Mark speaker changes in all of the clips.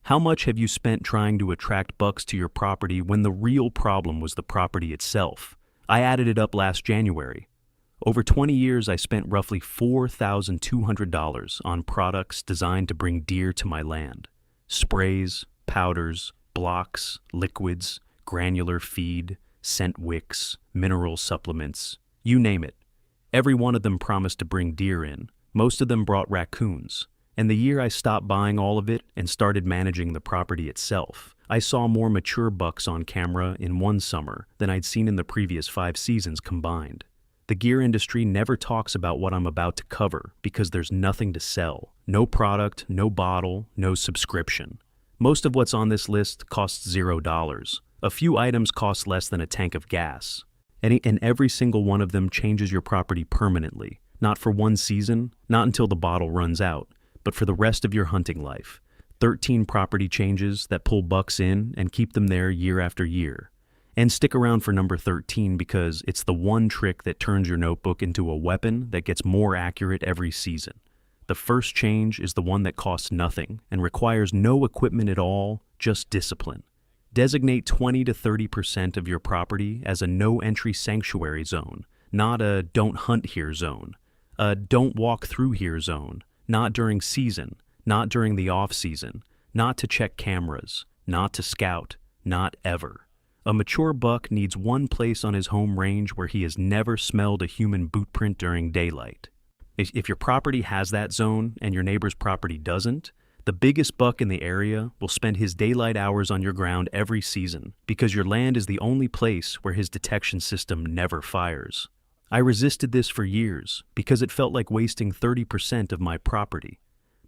Speaker 1: How much have you spent trying to attract bucks to your property when the real problem was the property itself? I added it up last January. Over 20 years, I spent roughly $4,200 on products designed to bring deer to my land. Sprays, powders, blocks, liquids, granular feed, scent wicks, mineral supplements, you name it. Every one of them promised to bring deer in. Most of them brought raccoons. And the year I stopped buying all of it and started managing the property itself, I saw more mature bucks on camera in one summer than I'd seen in the previous 5 seasons combined. The gear industry never talks about what I'm about to cover because there's nothing to sell. No product, no bottle, no subscription. Most of what's on this list costs $0. A few items cost less than a tank of gas. And every single one of them changes your property permanently. Not for one season, not until the bottle runs out, but for the rest of your hunting life. 13 property changes that pull bucks in and keep them there year after year. And stick around for number 13 because it's the one trick that turns your notebook into a weapon that gets more accurate every season. The first change is the one that costs nothing and requires no equipment at all, just discipline. Designate 20 to 30% of your property as a no-entry sanctuary zone, not a don't hunt here zone, a don't walk through here zone. Not during season, not during the off-season, not to check cameras, not to scout, not ever. A mature buck needs one place on his home range where he has never smelled a human boot print during daylight. If your property has that zone and your neighbor's property doesn't, the biggest buck in the area will spend his daylight hours on your ground every season because your land is the only place where his detection system never fires. I resisted this for years because it felt like wasting 30% of my property.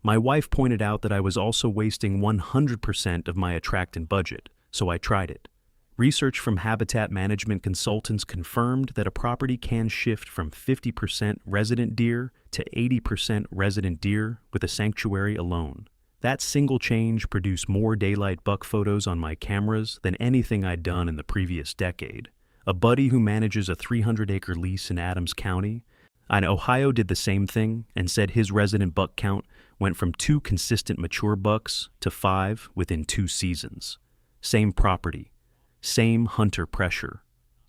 Speaker 1: My wife pointed out that I was also wasting 100% of my attractant budget, so I tried it. Research from habitat management consultants confirmed that a property can shift from 50% resident deer to 80% resident deer with a sanctuary alone. That single change produced more daylight buck photos on my cameras than anything I'd done in the previous decade. A buddy who manages a 300-acre lease in Adams County, in Ohio, did the same thing and said his resident buck count went from 2 consistent mature bucks to 5 within 2 seasons. Same property, same hunter pressure,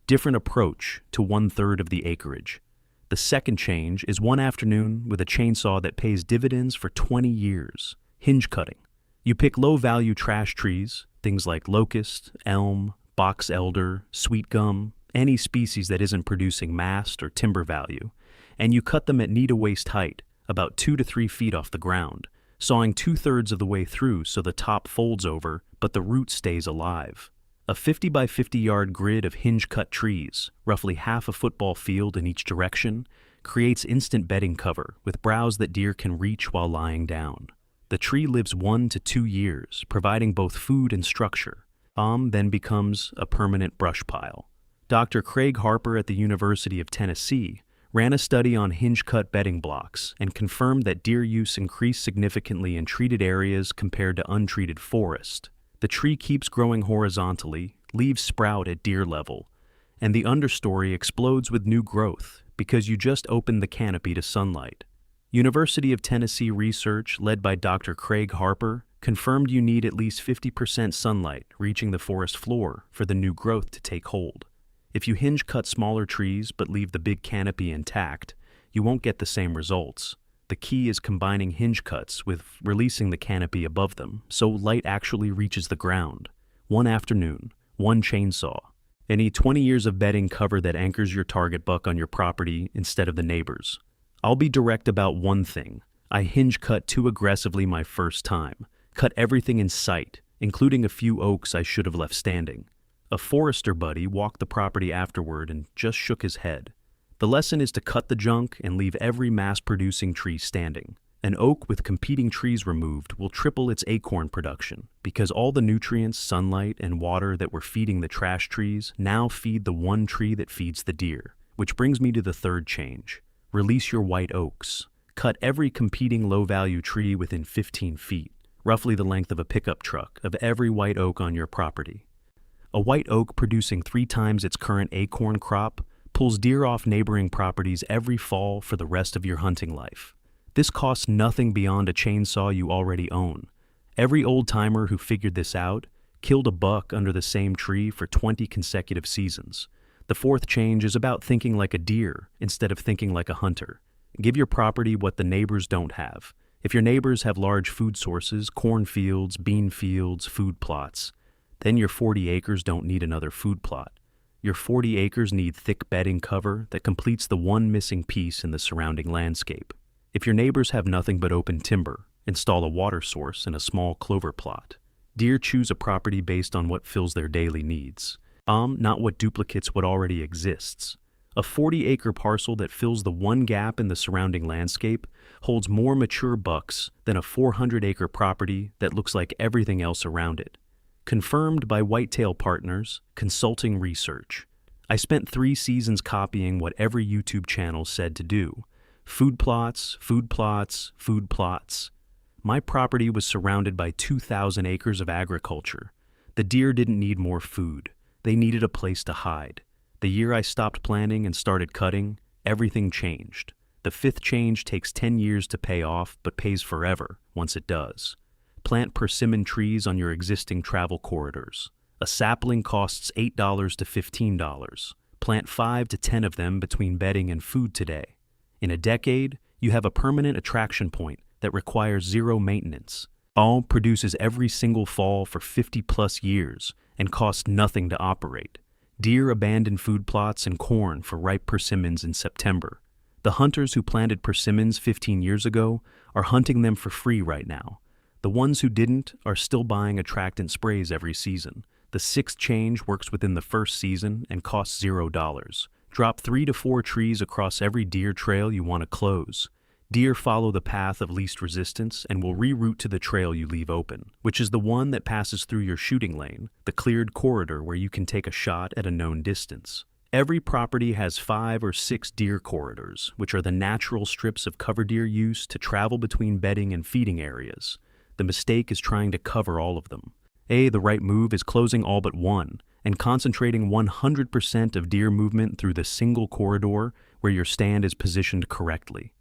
Speaker 1: different approach to 1/3 of the acreage. The second change is one afternoon with a chainsaw that pays dividends for 20 years. Hinge cutting. You pick low-value trash trees, things like locust, elm, box elder, sweet gum, any species that isn't producing mast or timber value, and you cut them at knee-to-waist height, about 2 to 3 feet off the ground, sawing 2/3 of the way through so the top folds over, but the root stays alive. A 50 by 50 yard grid of hinge-cut trees, roughly half a football field in each direction, creates instant bedding cover with browse that deer can reach while lying down. The tree lives 1 to 2 years, providing both food and structure. Then becomes a permanent brush pile. Dr. Craig Harper at the University of Tennessee ran a study on hinge-cut bedding blocks and confirmed that deer use increased significantly in treated areas compared to untreated forest. The tree keeps growing horizontally, leaves sprout at deer level, and the understory explodes with new growth because you just opened the canopy to sunlight. University of Tennessee research led by Dr. Craig Harper confirmed you need at least 50% sunlight reaching the forest floor for the new growth to take hold. If you hinge cut smaller trees but leave the big canopy intact, you won't get the same results. The key is combining hinge cuts with releasing the canopy above them so light actually reaches the ground. One afternoon, one chainsaw. You need 20 years of bedding cover that anchors your target buck on your property instead of the neighbor's. I'll be direct about one thing. I hinge cut too aggressively my first time. Cut everything in sight, including a few oaks I should have left standing. A forester buddy walked the property afterward and just shook his head. The lesson is to cut the junk and leave every mass-producing tree standing. An oak with competing trees removed will triple its acorn production because all the nutrients, sunlight, and water that were feeding the trash trees now feed the one tree that feeds the deer. Which brings me to the third change. Release your white oaks. Cut every competing low-value tree within 15 feet. Roughly the length of a pickup truck, of every white oak on your property. A white oak producing 3 times its current acorn crop pulls deer off neighboring properties every fall for the rest of your hunting life. This costs nothing beyond a chainsaw you already own, Every old-timer who figured this out killed a buck under the same tree for 20 consecutive seasons. The fourth change is about thinking like a deer instead of thinking like a hunter. Give your property what the neighbors don't have. If your neighbors have large food sources, cornfields, bean fields, food plots, then your 40 acres don't need another food plot. Your 40 acres need thick bedding cover that completes the one missing piece in the surrounding landscape. If your neighbors have nothing but open timber, install a water source in a small clover plot. Deer choose a property based on what fills their daily needs, not what duplicates what already exists. A 40-acre parcel that fills the one gap in the surrounding landscape holds more mature bucks than a 400-acre property that looks like everything else around it. Confirmed by Whitetail Partners, Consulting Research. I spent 3 seasons copying what every YouTube channel said to do. Food plots, food plots, food plots. My property was surrounded by 2,000 acres of agriculture. The deer didn't need more food. They needed a place to hide. The year I stopped planting and started cutting, everything changed. The 5th change takes 10 years to pay off, but pays forever once it does. Plant persimmon trees on your existing travel corridors. A sapling costs $8 to $15. Plant 5 to 10 of them between bedding and food today. In a decade, you have a permanent attraction point that requires zero maintenance. All produces every single fall for 50+ years and costs nothing to operate. Deer abandon food plots and corn for ripe persimmons in September. The hunters who planted persimmons 15 years ago are hunting them for free right now. The ones who didn't are still buying attractant sprays every season. The 6th change works within the first season and costs $0. Drop 3 to 4 trees across every deer trail you want to close. Deer follow the path of least resistance and will reroute to the trail you leave open, which is the one that passes through your shooting lane, the cleared corridor where you can take a shot at a known distance. Every property has 5 or 6 deer corridors, which are the natural strips of cover deer use to travel between bedding and feeding areas. The mistake is trying to cover all of them. The right move is closing all but one and concentrating 100% of deer movement through the single corridor where your stand is positioned correctly.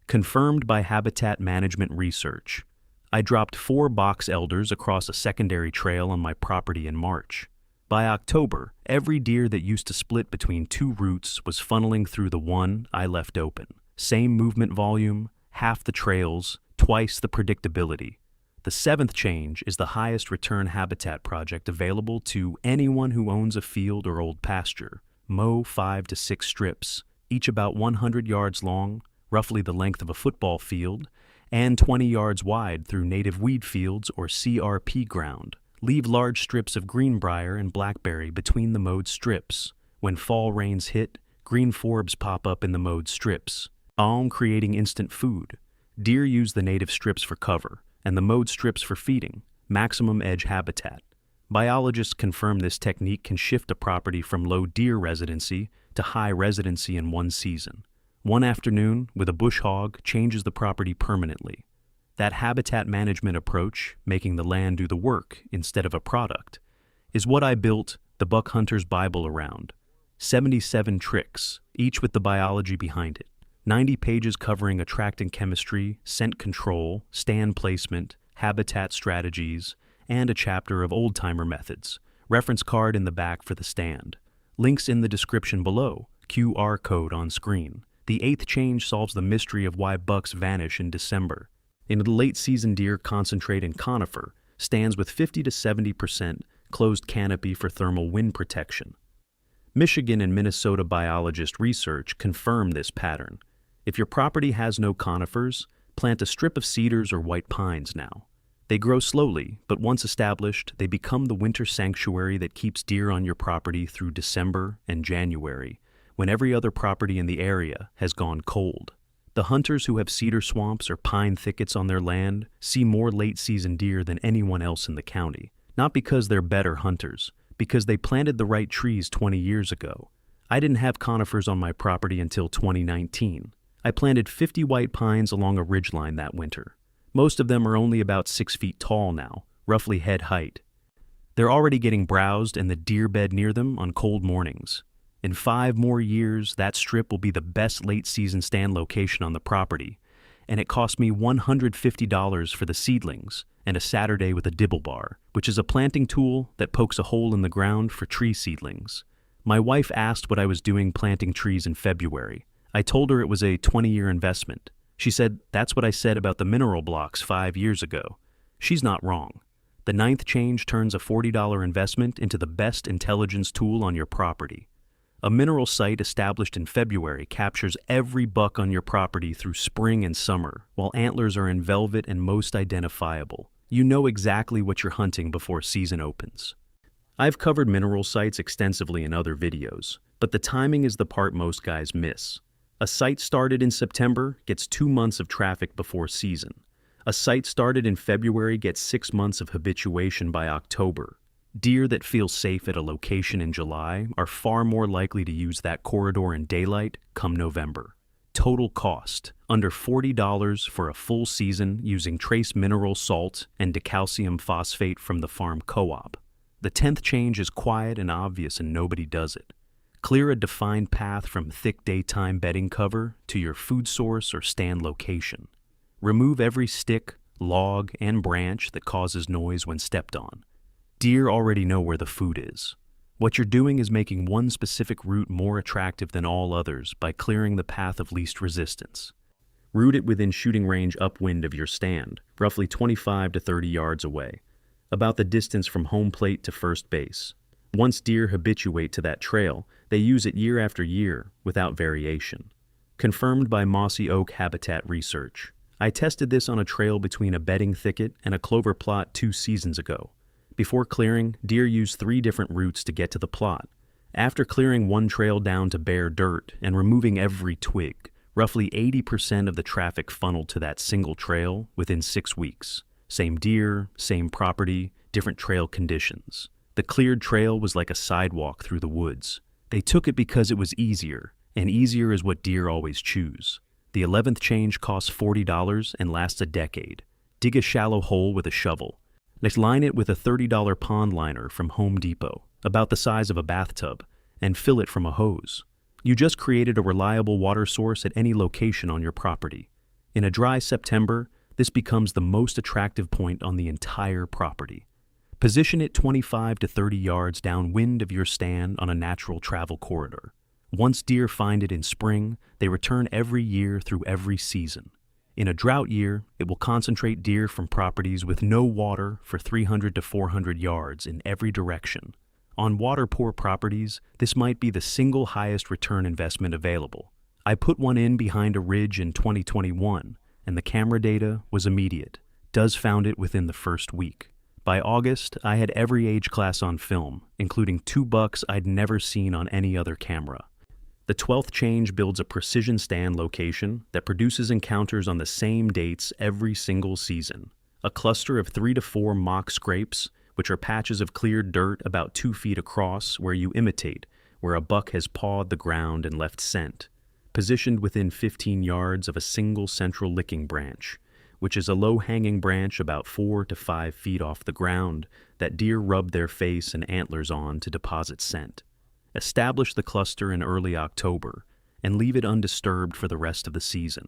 Speaker 1: Confirmed by Habitat Management Research. I dropped 4 box elders across a secondary trail on my property in March. By October, every deer that used to split between 2 routes was funneling through the one I left open. Same movement volume, half the trails, twice the predictability. The 7th change is the highest return habitat project available to anyone who owns a field or old pasture. Mow 5 to 6 strips, each about 100 yards long, roughly the length of a football field, and 20 yards wide through native weed fields or CRP ground. Leave large strips of greenbrier and blackberry between the mowed strips. When fall rains hit, green forbs pop up in the mowed strips, all creating instant food. Deer use the native strips for cover, and the mowed strips for feeding, maximum edge habitat. Biologists confirm this technique can shift a property from low deer residency to high residency in one season. One afternoon, with a bush hog, changes the property permanently. That habitat management approach, making the land do the work instead of a product, is what I built the Buck Hunter's Bible around. 77 tricks, each with the biology behind it. 90 pages covering attractant chemistry, scent control, stand placement, habitat strategies, and a chapter of old-timer methods. Reference card in the back for the stand. Links in the description below, QR code on screen. The 8th change solves the mystery of why bucks vanish in December. In the late-season deer concentrate in conifer, stands with 50 to 70% closed canopy for thermal wind protection. Michigan and Minnesota biologist research confirm this pattern. If your property has no conifers, plant a strip of cedars or white pines now. They grow slowly, but once established, they become the winter sanctuary that keeps deer on your property through December and January, when every other property in the area has gone cold. The hunters who have cedar swamps or pine thickets on their land see more late-season deer than anyone else in the county, not because they're better hunters, because they planted the right trees 20 years ago. I didn't have conifers on my property until 2019. I planted 50 white pines along a ridgeline that winter. Most of them are only about 6 feet tall now, roughly head height. They're already getting browsed and the deer bed near them on cold mornings. In 5 more years, that strip will be the best late-season stand location on the property, and it cost me $150 for the seedlings and a Saturday with a dibble bar, which is a planting tool that pokes a hole in the ground for tree seedlings. My wife asked what I was doing planting trees in February. I told her it was a 20-year investment. She said, "That's what I said about the mineral blocks 5 years ago." She's not wrong. The ninth change turns a $40 investment into the best intelligence tool on your property. A mineral site established in February captures every buck on your property through spring and summer, while antlers are in velvet and most identifiable. You know exactly what you're hunting before season opens. I've covered mineral sites extensively in other videos, but the timing is the part most guys miss. A site started in September gets 2 months of traffic before season. A site started in February gets 6 months of habituation by October. Deer that feel safe at a location in July are far more likely to use that corridor in daylight come November. Total cost, under $40 for a full season using trace mineral salt and decalcium phosphate from the farm co-op. The 10th change is quiet and obvious and nobody does it. Clear a defined path from thick daytime bedding cover to your food source or stand location. Remove every stick, log, and branch that causes noise when stepped on. Deer already know where the food is. What you're doing is making one specific route more attractive than all others by clearing the path of least resistance. Route it within shooting range upwind of your stand, roughly 25 to 30 yards away, about the distance from home plate to first base. Once deer habituate to that trail, they use it year after year without variation. Confirmed by mossy oak habitat research. I tested this on a trail between a bedding thicket and a clover plot 2 seasons ago. Before clearing, deer use 3 different routes to get to the plot. After clearing one trail down to bare dirt and removing every twig, roughly 80% of the traffic funneled to that single trail within 6 weeks. Same deer, same property, different trail conditions. The cleared trail was like a sidewalk through the woods. They took it because it was easier, and easier is what deer always choose. The 11th change costs $40 and lasts a decade. Dig a shallow hole with a shovel. Next, line it with a $30 pond liner from Home Depot, about the size of a bathtub, and fill it from a hose. You just created a reliable water source at any location on your property. In a dry September, this becomes the most attractive point on the entire property. Position it 25 to 30 yards downwind of your stand on a natural travel corridor. Once deer find it in spring, they return every year through every season. In a drought year, it will concentrate deer from properties with no water for 300 to 400 yards in every direction. On water-poor properties, this might be the single highest return investment available. I put one in behind a ridge in 2021, and the camera data was immediate. Does found it within the first week. By August, I had every age class on film, including 2 bucks I'd never seen on any other camera. The 12th change builds a precision stand location that produces encounters on the same dates every single season. A cluster of 3 to 4 mock scrapes, which are patches of cleared dirt about 2 feet across where you imitate, where a buck has pawed the ground and left scent. Positioned within 15 yards of a single central licking branch, which is a low-hanging branch about 4 to 5 feet off the ground that deer rub their face and antlers on to deposit scent. Establish the cluster in early October and leave it undisturbed for the rest of the season.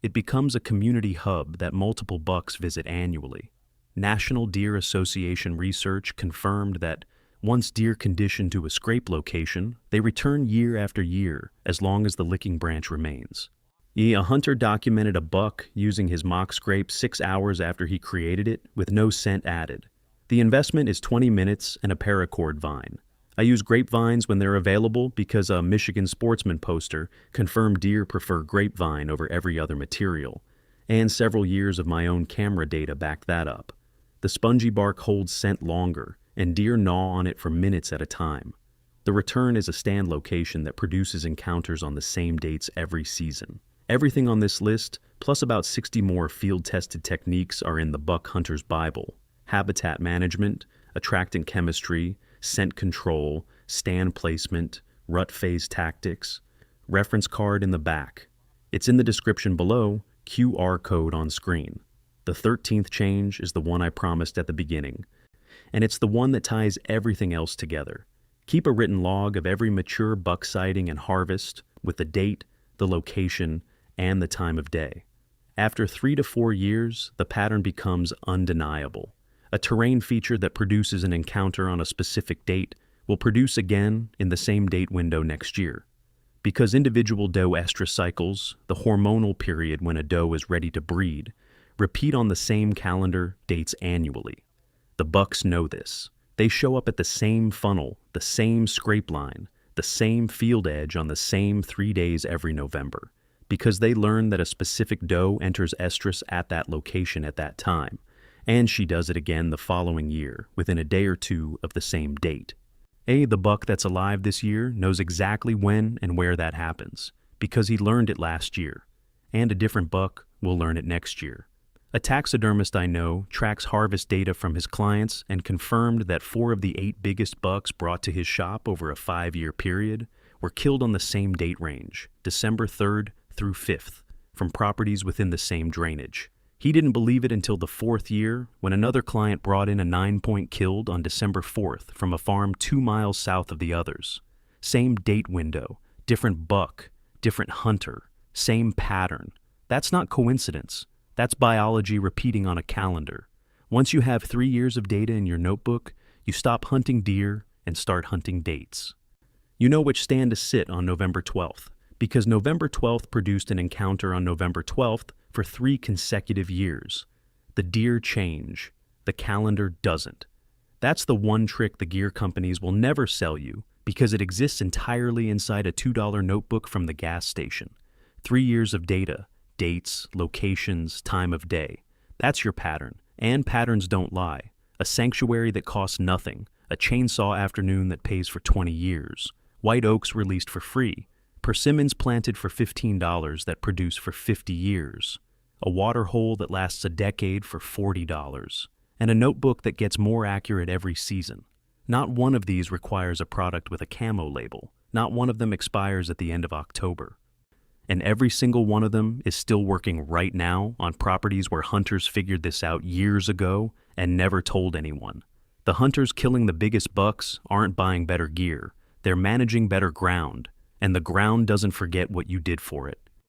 Speaker 1: It becomes a community hub that multiple bucks visit annually. National Deer Association research confirmed that once deer condition to a scrape location, they return year after year as long as the licking branch remains. A hunter documented a buck using his mock scrape 6 hours after he created it with no scent added. The investment is 20 minutes and a paracord vine. I use grapevines when they're available because a Michigan Sportsman poster confirmed deer prefer grapevine over every other material, and several years of my own camera data back that up. The spongy bark holds scent longer, and deer gnaw on it for minutes at a time. The return is a stand location that produces encounters on the same dates every season. Everything on this list, plus about 60 more field-tested techniques, are in the Buck Hunter's Bible: habitat management, attractant chemistry, scent control, stand placement, rut phase tactics. Reference card in the back. It's in the description below, QR code on screen. The 13th change is the one I promised at the beginning, and it's the one that ties everything else together. Keep a written log of every mature buck sighting and harvest with the date, the location, and the time of day. After 3 to 4 years, the pattern becomes undeniable. A terrain feature that produces an encounter on a specific date will produce again in the same date window next year. Because individual doe estrus cycles, the hormonal period when a doe is ready to breed, repeat on the same calendar dates annually. The bucks know this. They show up at the same funnel, the same scrape line, the same field edge on the same 3 days every November, because they learn that a specific doe enters estrus at that location at that time, and she does it again the following year, within a day or two of the same date. The buck that's alive this year knows exactly when and where that happens, because he learned it last year, and a different buck will learn it next year. A taxidermist I know tracks harvest data from his clients and confirmed that 4 of the 8 biggest bucks brought to his shop over a 5-year period were killed on the same date range, December 3rd through 5th, from properties within the same drainage. He didn't believe it until the 4th year when another client brought in a 9-point killed on December 4th from a farm 2 miles south of the others. Same date window, different buck, different hunter, same pattern. That's not coincidence. That's biology repeating on a calendar. Once you have 3 years of data in your notebook, you stop hunting deer and start hunting dates. You know which stand to sit on November 12th, because November 12th produced an encounter on November 12th for 3 consecutive years. The deer change. The calendar doesn't. That's the one trick the gear companies will never sell you because it exists entirely inside a $2 notebook from the gas station. 3 years of data, dates, locations, time of day. That's your pattern, and patterns don't lie. A sanctuary that costs nothing, a chainsaw afternoon that pays for 20 years, white oaks released for free, persimmons planted for $15 that produce for 50 years, a water hole that lasts a decade for $40, and a notebook that gets more accurate every season. Not one of these requires a product with a camo label. Not one of them expires at the end of October. And every single one of them is still working right now on properties where hunters figured this out years ago and never told anyone. The hunters killing the biggest bucks aren't buying better gear. They're managing better ground, and the ground doesn't forget what you did for it.